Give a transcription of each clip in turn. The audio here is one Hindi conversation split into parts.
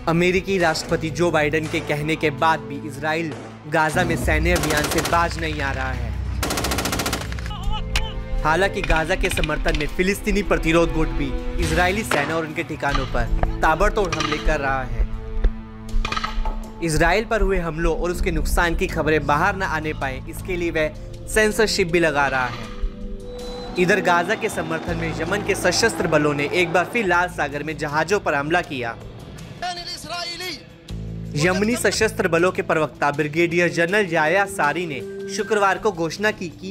अमेरिकी राष्ट्रपति जो बाइडेन के कहने के बाद भी इजराइल गाजा में सैन्य अभियान से बाज नहीं आ रहा है। हालांकि गाजा के समर्थन में फिलिस्तीनी प्रतिरोध गुट भी इजरायली सेना और उनके ठिकानों पर ताबड़तोड़ हमले कर रहा है। इजराइल पर हुए हमलों और उसके नुकसान की खबरें बाहर न आने पाए, इसके लिए वह सेंसरशिप भी लगा रहा है। इधर गाजा के समर्थन में यमन के सशस्त्र बलों ने एक बार फिर लाल सागर में जहाजों पर हमला किया। यमनी सशस्त्र बलों के प्रवक्ता ब्रिगेडियर जनरल याया सारी ने शुक्रवार को घोषणा की कि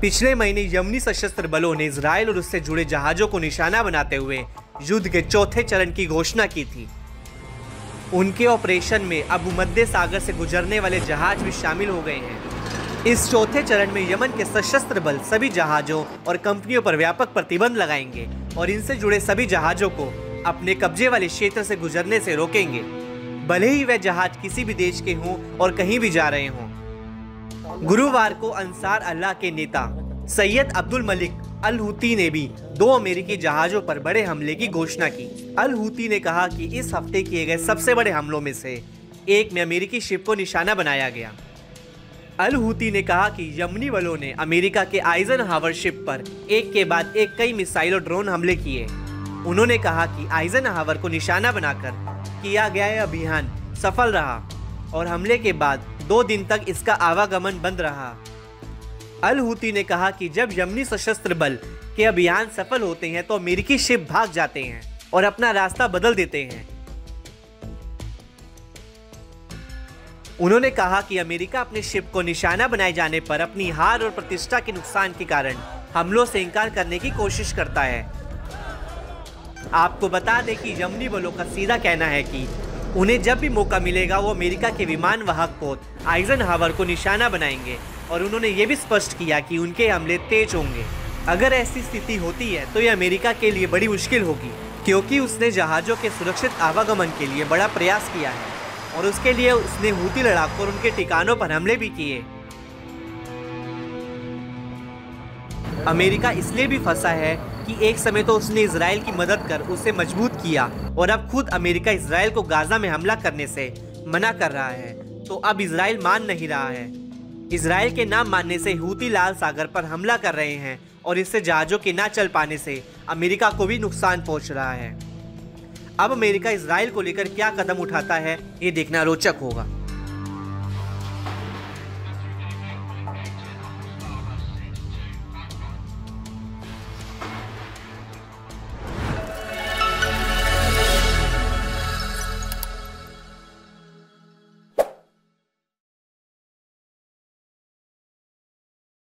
पिछले महीने यमनी सशस्त्र बलों ने इजराइल और उससे जुड़े जहाजों को निशाना बनाते हुए युद्ध के चौथे चरण की घोषणा की थी। उनके ऑपरेशन में अब भूमध्य सागर से गुजरने वाले जहाज भी शामिल हो गए हैं। इस चौथे चरण में यमन के सशस्त्र बल सभी जहाजों और कंपनियों पर व्यापक प्रतिबंध लगाएंगे और इनसे जुड़े सभी जहाजों को अपने कब्जे वाले क्षेत्र से गुजरने से रोकेंगे, भले ही वह जहाज किसी भी देश के हों और कहीं भी जा रहे हों। गुरुवार को अंसार अल्लाह के नेता सैयद अब्दुल मलिक अल हूती ने भी 2 अमेरिकी जहाजों पर बड़े हमले की घोषणा की। अल हूती ने कहा कि इस हफ्ते किए गए सबसे बड़े हमलों में से एक में अमेरिकी शिप को निशाना बनाया गया। अल हूती ने कहा कि यमनी बलों ने अमेरिका के आइजनहावर शिप पर एक के बाद एक कई मिसाइल और ड्रोन हमले किए। उन्होंने कहा कि आइजनहावर को निशाना बनाकर किया गया यह अभियान सफल रहा और हमले के बाद 2 दिन तक इसका आवागमन बंद रहा। अल हूती ने कहा कि जब यमनी सशस्त्र बल के अभियान सफल होते हैं तो अमेरिकी शिप भाग जाते हैं और अपना रास्ता बदल देते हैं। उन्होंने कहा कि अमेरिका अपने शिप को निशाना बनाए जाने पर अपनी हार और प्रतिष्ठा के नुकसान के कारण हमलों से इनकार करने की कोशिश करता है। आपको बता दें कि यमनी बलों का सीधा कहना है कि उन्हें जब भी मौका मिलेगा वो अमेरिका के विमान वाहक पोत आइजनहावर को निशाना बनाएंगे और उन्होंने ये भी स्पष्ट किया कि उनके हमले तेज होंगे। अगर ऐसी स्थिति होती है तो ये अमेरिका के लिए बड़ी मुश्किल होगी, क्योंकि उसने जहाज़ों के सुरक्षित आवागमन के लिए बड़ा प्रयास किया है और उसके लिए उसने हूती लड़ाकों और उनके ठिकानों पर हमले भी किए। अमेरिका इसलिए भी फंसा है कि एक समय तो उसने इजराइल की मदद कर उसे मजबूत किया और अब खुद अमेरिका इजराइल को गाजा में हमला करने से मना कर रहा है, तो अब इजराइल मान नहीं रहा है। इजराइल के ना मानने से हूती लाल सागर पर हमला कर रहे हैं और इससे जहाजों के ना चल पाने से अमेरिका को भी नुकसान पहुंच रहा है। अब अमेरिका इजराइल को लेकर क्या कदम उठाता है, ये देखना रोचक होगा।